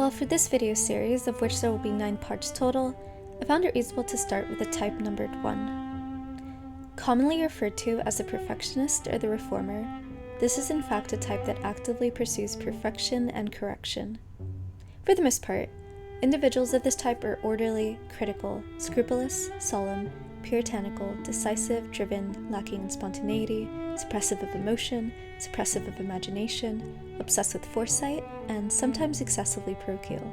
Well, for this video series, of which there will be 9 parts total, I found it reasonable to start with the type numbered 1. Commonly referred to as the perfectionist or the reformer, this is in fact a type that actively pursues perfection and correction. For the most part, individuals of this type are orderly, critical, scrupulous, solemn, puritanical, decisive, driven, lacking in spontaneity, suppressive of emotion, suppressive of imagination, obsessed with foresight, and sometimes excessively parochial.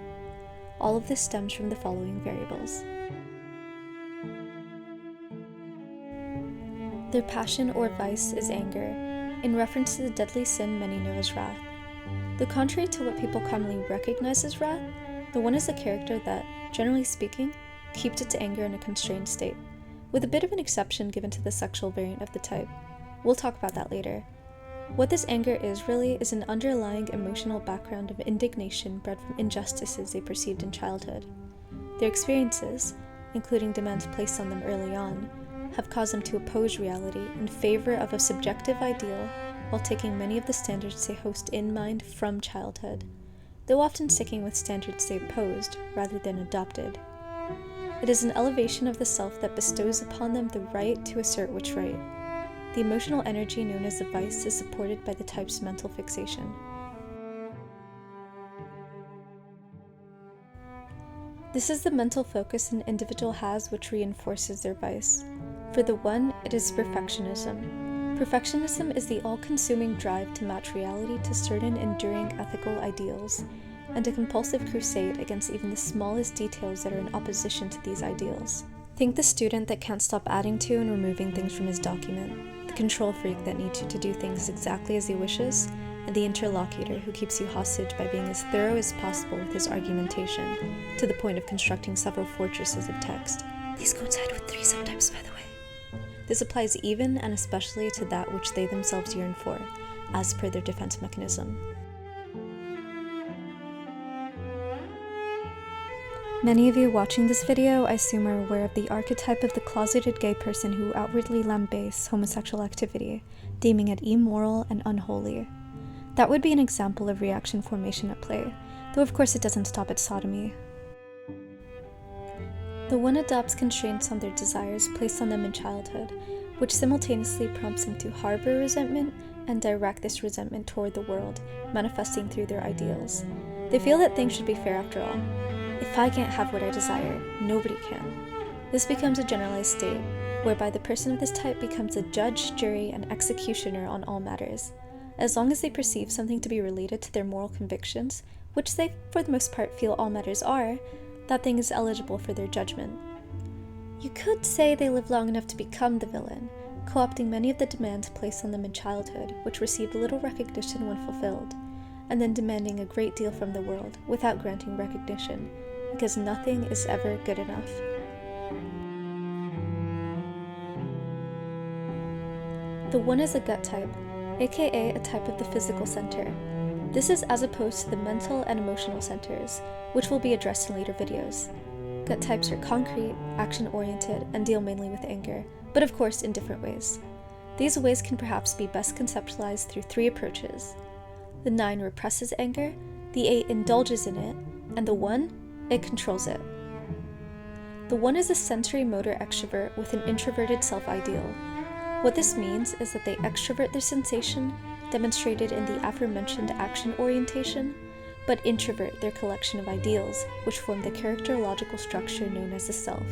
All of this stems from the following variables. Their passion or vice is anger, in reference to the deadly sin many know as wrath. Though contrary to what people commonly recognize as wrath, the one is a character that, generally speaking, keeps its anger in a constrained state, with a bit of an exception given to the sexual variant of the type. We'll talk about that later. What this anger is really is an underlying emotional background of indignation bred from injustices they perceived in childhood. Their experiences, including demands placed on them early on, have caused them to oppose reality in favor of a subjective ideal while taking many of the standards they host in mind from childhood, though often sticking with standards they opposed rather than adopted. It is an elevation of the self that bestows upon them the right to assert which right. The emotional energy known as the vice is supported by the type's mental fixation. This is the mental focus an individual has which reinforces their vice. For the one, it is perfectionism. Perfectionism is the all-consuming drive to match reality to certain enduring ethical ideals, and a compulsive crusade against even the smallest details that are in opposition to these ideals. Think the student that can't stop adding to and removing things from his document, the control freak that needs you to do things exactly as he wishes, and the interlocutor who keeps you hostage by being as thorough as possible with his argumentation, to the point of constructing several fortresses of text. These coincide with 3 sometimes, by the way. This applies even and especially to that which they themselves yearn for, as per their defense mechanism. Many of you watching this video, I assume, are aware of the archetype of the closeted gay person who outwardly lambastes homosexual activity, deeming it immoral and unholy. That would be an example of reaction formation at play, though of course it doesn't stop at sodomy. The one adopts constraints on their desires placed on them in childhood, which simultaneously prompts them to harbor resentment and direct this resentment toward the world, manifesting through their ideals. They feel that things should be fair after all. If I can't have what I desire, nobody can. This becomes a generalized state, whereby the person of this type becomes a judge, jury, and executioner on all matters. As long as they perceive something to be related to their moral convictions, which they for the most part feel all matters are, that thing is eligible for their judgment. You could say they live long enough to become the villain, co-opting many of the demands placed on them in childhood, which received little recognition when fulfilled, and then demanding a great deal from the world without granting recognition, because nothing is ever good enough. The one is a gut type, aka a type of the physical center. This is as opposed to the mental and emotional centers, which will be addressed in later videos. Gut types are concrete, action-oriented, and deal mainly with anger, but of course in different ways. These ways can perhaps be best conceptualized through 3 approaches. The 9 represses anger, the 8 indulges in it, and the 1, it controls it. The 1 is a sensory motor extrovert with an introverted self-ideal. What this means is that they extrovert their sensation, demonstrated in the aforementioned action orientation, but introvert their collection of ideals, which form the characterological structure known as the self,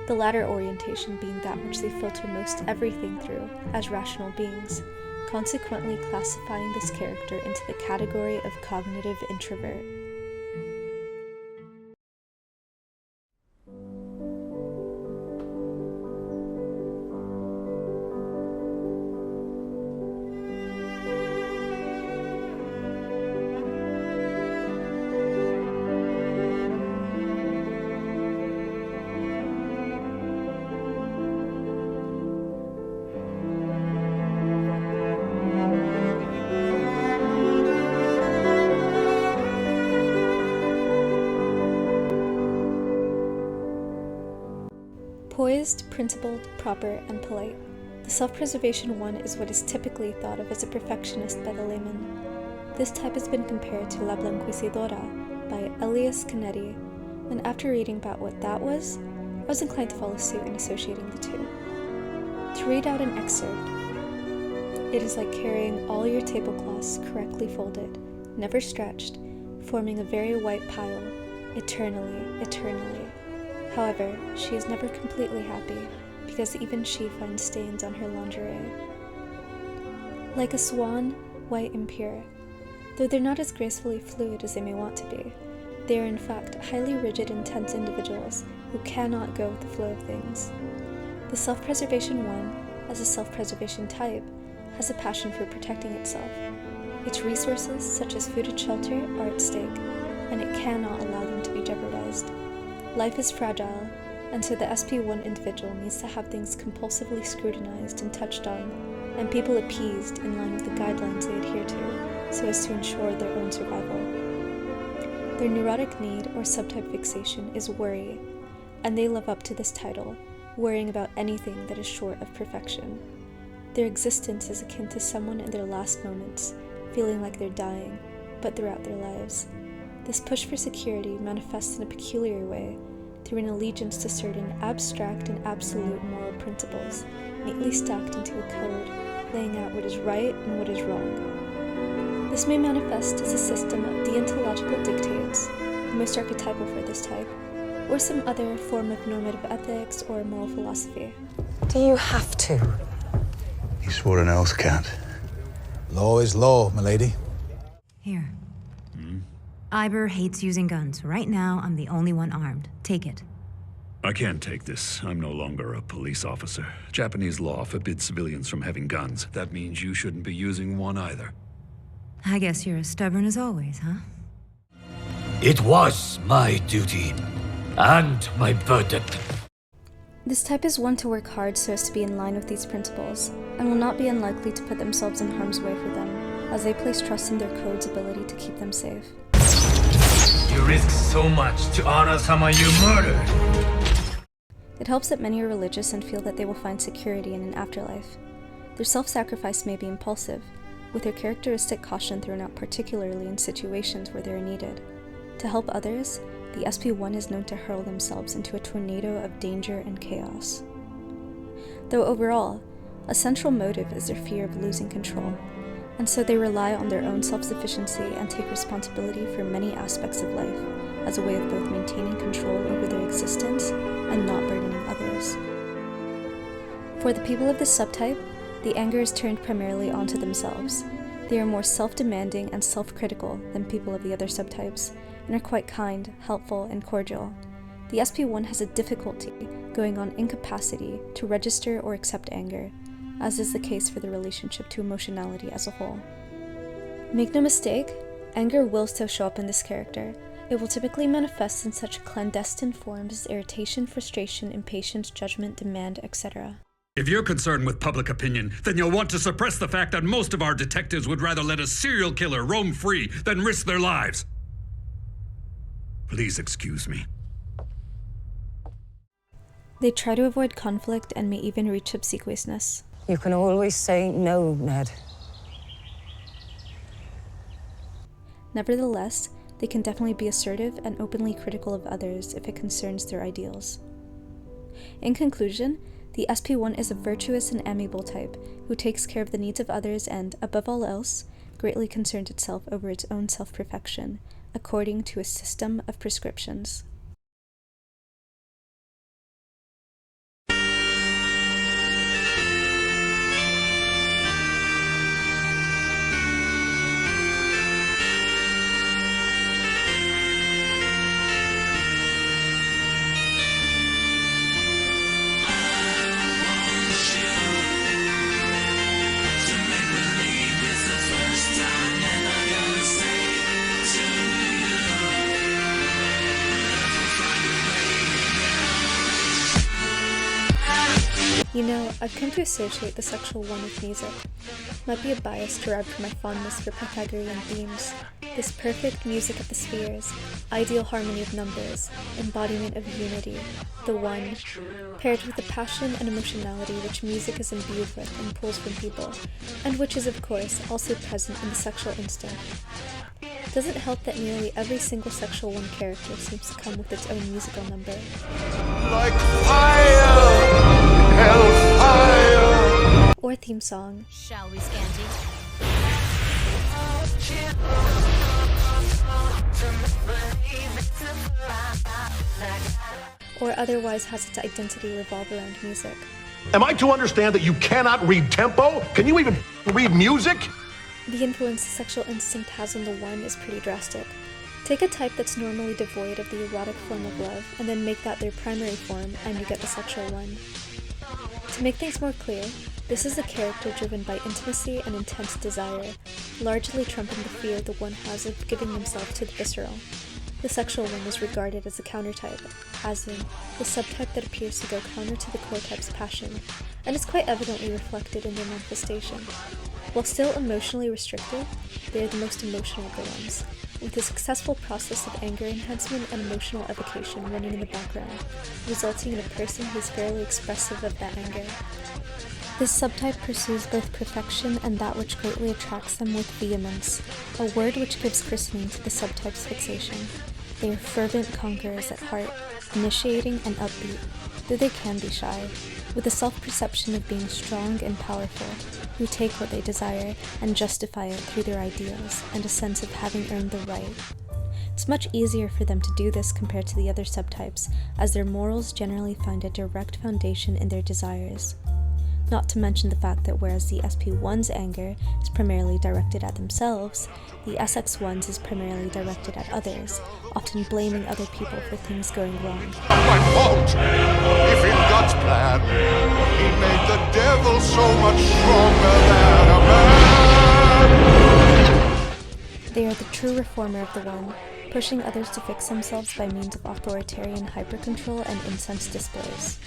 the latter orientation being that which they filter most everything through as rational beings, consequently classifying this character into the category of cognitive introvert. Poised, principled, proper, and polite. The self-preservation one is what is typically thought of as a perfectionist by the layman. This type has been compared to La Blanquisidora by Elias Canetti, and after reading about what that was, I was inclined to follow suit in associating the two. To read out an excerpt, it is like carrying all your tablecloths correctly folded, never stretched, forming a very white pile, eternally, eternally. However, she is never completely happy, because even she finds stains on her lingerie. Like a swan, white and pure. Though they're not as gracefully fluid as they may want to be, they are in fact highly rigid, intense individuals who cannot go with the flow of things. The self-preservation one, as a self-preservation type, has a passion for protecting itself. Its resources, such as food and shelter, are at stake, and it cannot allow them to be jeopardized. Life is fragile, and so the SP1 individual needs to have things compulsively scrutinized and touched on, and people appeased in line with the guidelines they adhere to, so as to ensure their own survival. Their neurotic need or subtype fixation is worry, and they live up to this title, worrying about anything that is short of perfection. Their existence is akin to someone in their last moments, feeling like they're dying, but throughout their lives. This push for security manifests in a peculiar way through an allegiance to certain abstract and absolute moral principles, neatly stacked into a code, laying out what is right and what is wrong. This may manifest as a system of deontological dictates, the most archetypal for this type, or some other form of normative ethics or moral philosophy. Do you have to? You swore an oath, can't. Law is law, milady. Here. Iber hates using guns. Right now, I'm the only one armed. Take it. I can't take this. I'm no longer a police officer. Japanese law forbids civilians from having guns. That means you shouldn't be using one either. I guess you're as stubborn as always, huh? It was my duty, and my burden. This type is one to work hard so as to be in line with these principles, and will not be unlikely to put themselves in harm's way for them, as they place trust in their code's ability to keep them safe. You risk so much to honor someone you murdered. It helps that many are religious and feel that they will find security in an afterlife. Their self-sacrifice may be impulsive, with their characteristic caution thrown out particularly in situations where they are needed. To help others, the SP1 is known to hurl themselves into a tornado of danger and chaos. Though overall, a central motive is their fear of losing control, and so they rely on their own self-sufficiency and take responsibility for many aspects of life as a way of both maintaining control over their existence and not burdening others. For the people of this subtype, the anger is turned primarily onto themselves. They are more self-demanding and self-critical than people of the other subtypes, and are quite kind, helpful, and cordial. The SP1 has a difficulty going on incapacity to register or accept anger, as is the case for the relationship to emotionality as a whole. Make no mistake, anger will still show up in this character. It will typically manifest in such clandestine forms as irritation, frustration, impatience, judgment, demand, etc. If you're concerned with public opinion, then you'll want to suppress the fact that most of our detectives would rather let a serial killer roam free than risk their lives. Please excuse me. They try to avoid conflict and may even reach obsequiousness. You can always say no, Ned. Nevertheless, they can definitely be assertive and openly critical of others if it concerns their ideals. In conclusion, the SP1 is a virtuous and amiable type who takes care of the needs of others and, above all else, greatly concerns itself over its own self-perfection, according to a system of prescriptions. You know, I've come to associate the sexual one with music. Might be a bias derived from my fondness for Pythagorean themes. This perfect music of the spheres, ideal harmony of numbers, embodiment of unity, the one, paired with the passion and emotionality which music is imbued with and pulls from people, and which is, of course, also present in the sexual instinct. Doesn't help that nearly every single Sexual One character seems to come with its own musical number. Like fire, hellfire. Or theme song. Shall we, Scanty? Or otherwise has its identity revolve around music. Am I to understand that you cannot read tempo? Can you even read music? The influence the sexual instinct has on the One is pretty drastic. Take a type that's normally devoid of the erotic form of love, and then make that their primary form, and you get the Sexual One. To make things more clear, this is a character driven by intimacy and intense desire, largely trumping the fear the One has of giving themselves to the visceral. The Sexual One is regarded as a countertype, as in, the subtype that appears to go counter to the core type's passion, and is quite evidently reflected in their manifestation. While still emotionally restricted, they are the most emotional of the ones, with a successful process of anger enhancement and emotional evocation running in the background, resulting in a person who is fairly expressive of that anger. This subtype pursues both perfection and that which greatly attracts them with vehemence, a word which gives christening to the subtype's fixation. They are fervent conquerors at heart, initiating and upbeat, though they can be shy, with a self-perception of being strong and powerful, who take what they desire and justify it through their ideals and a sense of having earned the right. It's much easier for them to do this compared to the other subtypes, as their morals generally find a direct foundation in their desires. Not to mention the fact that whereas the SP1's anger is primarily directed at themselves, the SX1's is primarily directed at others, often blaming other people for things going wrong. My fault. If in God's plan, he made the devil so much stronger than a man. They are the true reformer of the One, pushing others to fix themselves by means of authoritarian hypercontrol and incense displays.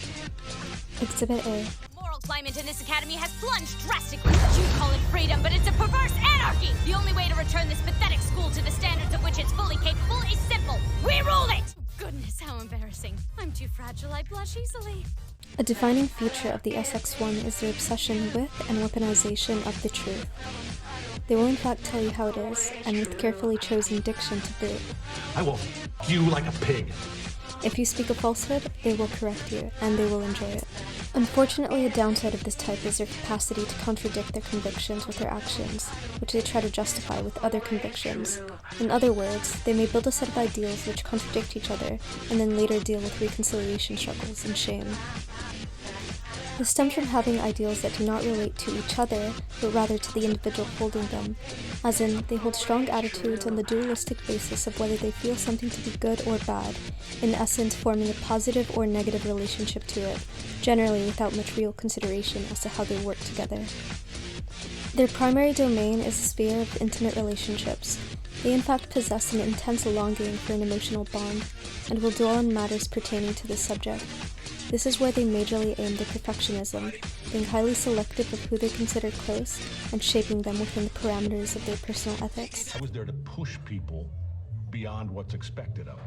Exhibit A. Moral climate in this academy has plunged drastically. You call it freedom, but it's a perverse anarchy! The only way to return this pathetic school to the standards of which it's fully capable is simple. We rule it! Goodness, how embarrassing. I'm too fragile, I blush easily. A defining feature of the SX1 is their obsession with and weaponization of the truth. They will in fact tell you how it is, and with carefully chosen diction to boot. I will you like a pig. If you speak a falsehood, they will correct you, and they will enjoy it. Unfortunately, a downside of this type is their capacity to contradict their convictions with their actions, which they try to justify with other convictions. In other words, they may build a set of ideals which contradict each other, and then later deal with reconciliation struggles and shame. This stems from having ideals that do not relate to each other, but rather to the individual holding them, as in, they hold strong attitudes on the dualistic basis of whether they feel something to be good or bad, in essence forming a positive or negative relationship to it, generally without much real consideration as to how they work together. Their primary domain is the sphere of intimate relationships. They in fact possess an intense longing for an emotional bond, and will dwell on matters pertaining to this subject. This is where they majorly aim their perfectionism, being highly selective of who they consider close, and shaping them within the parameters of their personal ethics. I was there to push people beyond what's expected of them.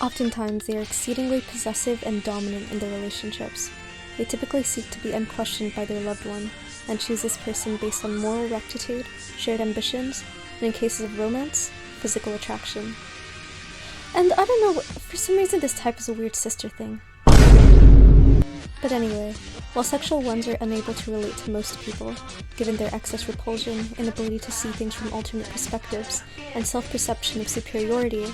Oftentimes, they are exceedingly possessive and dominant in their relationships. They typically seek to be unquestioned by their loved one, and choose this person based on moral rectitude, shared ambitions, and in cases of romance, physical attraction. And I don't know, for some reason this type is a weird sister thing. But anyway, while Sexual Ones are unable to relate to most people, given their excess repulsion, inability to see things from alternate perspectives, and self-perception of superiority,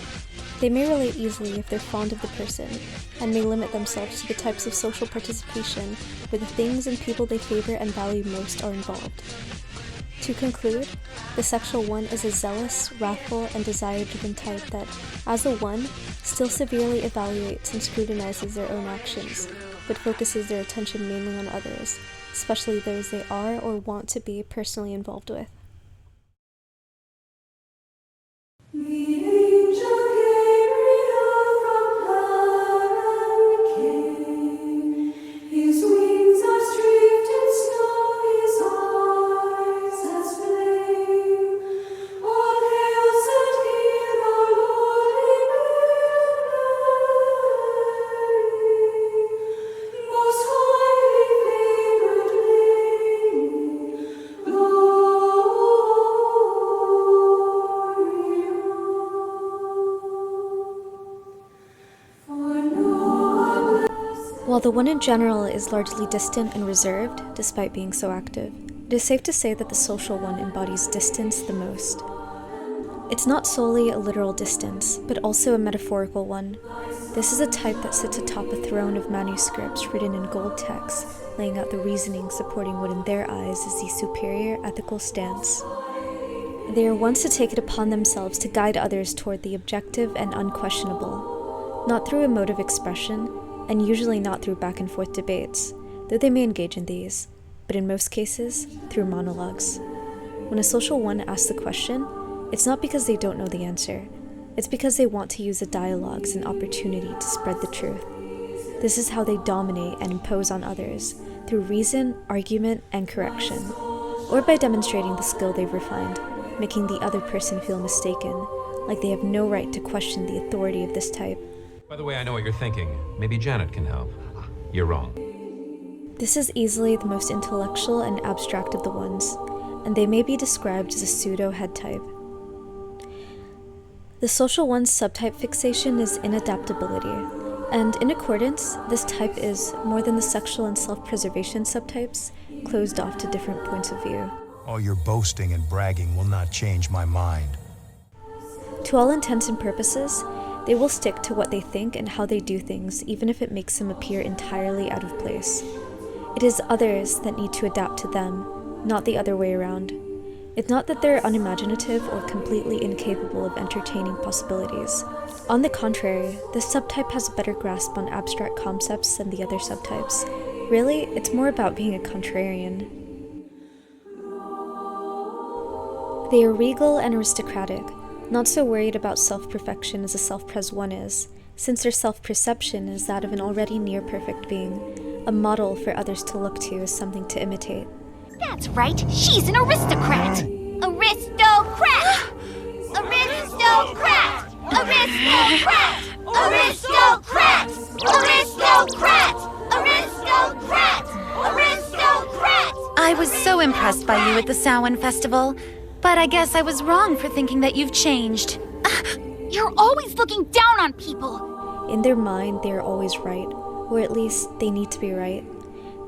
they may relate easily if they're fond of the person, and may limit themselves to the types of social participation where the things and people they favor and value most are involved. To conclude, the Sexual One is a zealous, wrathful, and desire-driven type that, as a One, still severely evaluates and scrutinizes their own actions, but focuses their attention mainly on others, especially those they are or want to be personally involved with. Most highly favored lady, Lord. While the one in general is largely distant and reserved, despite being so active, it is safe to say that the social one embodies distance the most. It's not solely a literal distance, but also a metaphorical one. This is a type that sits atop a throne of manuscripts written in gold text, laying out the reasoning supporting what in their eyes is the superior ethical stance. They are ones to take it upon themselves to guide others toward the objective and unquestionable, not through emotive expression, and usually not through back and forth debates, though they may engage in these, but in most cases, through monologues. When a social one asks the question, it's not because they don't know the answer, it's because they want to use the dialogue as an opportunity to spread the truth. This is how they dominate and impose on others, through reason, argument, and correction, or by demonstrating the skill they've refined, making the other person feel mistaken, like they have no right to question the authority of this type. By the way, I know what you're thinking. Maybe Janet can help. You're wrong. This is easily the most intellectual and abstract of the ones, and they may be described as a pseudo-head type. The social one's subtype fixation is inadaptability, and in accordance, this type is, more than the sexual and self-preservation subtypes, closed off to different points of view. All your boasting and bragging will not change my mind. To all intents and purposes, they will stick to what they think and how they do things, even if it makes them appear entirely out of place. It is others that need to adapt to them, not the other way around. It's not that they're unimaginative or completely incapable of entertaining possibilities. On the contrary, this subtype has a better grasp on abstract concepts than the other subtypes. Really, it's more about being a contrarian. They are regal and aristocratic, not so worried about self-perfection as a self-pres one is, since their self-perception is that of an already near-perfect being, a model for others to look to as something to imitate. That's right, she's an aristocrat! Aristocrat! Aristocrat! Aristocrat! Aristocrat! Aristocrat! Aristocrat! Aristocrat! I was so impressed by you at the Samhain Festival, but I guess I was wrong for thinking that you've changed. You're always looking down on people! In their mind, they are always right, or at least they need to be right.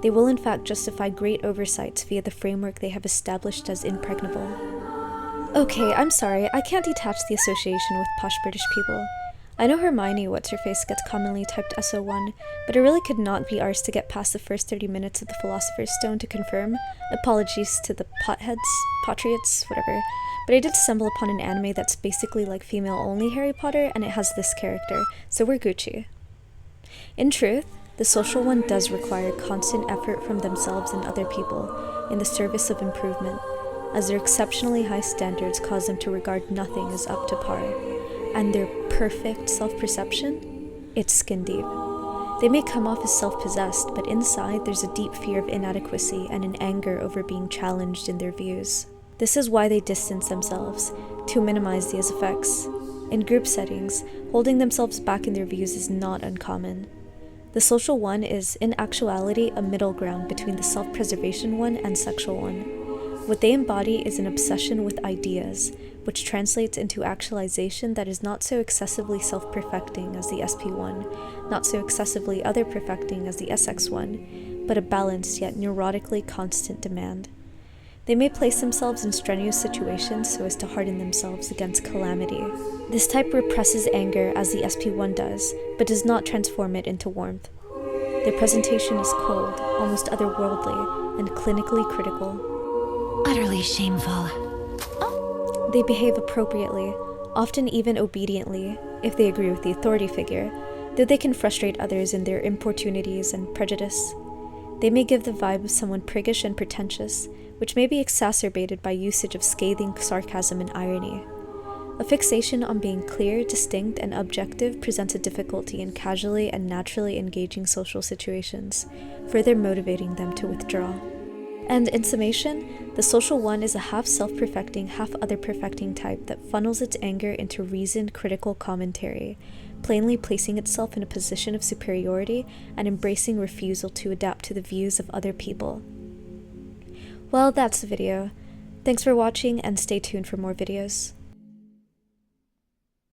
They will in fact justify great oversights via the framework they have established as impregnable. Okay, I'm sorry, I can't detach the association with posh British people. I know Hermione What's-Her-Face gets commonly typed SO1, but I really could not be arsed to get past the first 30 minutes of the Philosopher's Stone to confirm. Apologies to the potheads, patriots, whatever. But I did stumble upon an anime that's basically like female-only Harry Potter, and it has this character, so we're Gucci. In truth, the social one does require constant effort from themselves and other people in the service of improvement, as their exceptionally high standards cause them to regard nothing as up to par, and their perfect self-perception, it's skin deep. They may come off as self-possessed, but inside there's a deep fear of inadequacy and an anger over being challenged in their views. This is why they distance themselves, to minimize these effects. In group settings, holding themselves back in their views is not uncommon. The social one is, in actuality, a middle ground between the self-preservation one and sexual one. What they embody is an obsession with ideas, which translates into actualization that is not so excessively self-perfecting as the SP1, not so excessively other-perfecting as the SX1, but a balanced yet neurotically constant demand. They may place themselves in strenuous situations so as to harden themselves against calamity. This type represses anger as the SP1 does, but does not transform it into warmth. Their presentation is cold, almost otherworldly, and clinically critical. Utterly shameful. They behave appropriately, often even obediently, if they agree with the authority figure, though they can frustrate others in their importunities and prejudice. They may give the vibe of someone priggish and pretentious, which may be exacerbated by usage of scathing sarcasm and irony. A fixation on being clear, distinct, and objective presents a difficulty in casually and naturally engaging social situations, further motivating them to withdraw. And in summation, the social one is a half self-perfecting, half other-perfecting type that funnels its anger into reasoned, critical commentary, plainly placing itself in a position of superiority and embracing refusal to adapt to the views of other people. Well, that's the video. Thanks for watching, and stay tuned for more videos.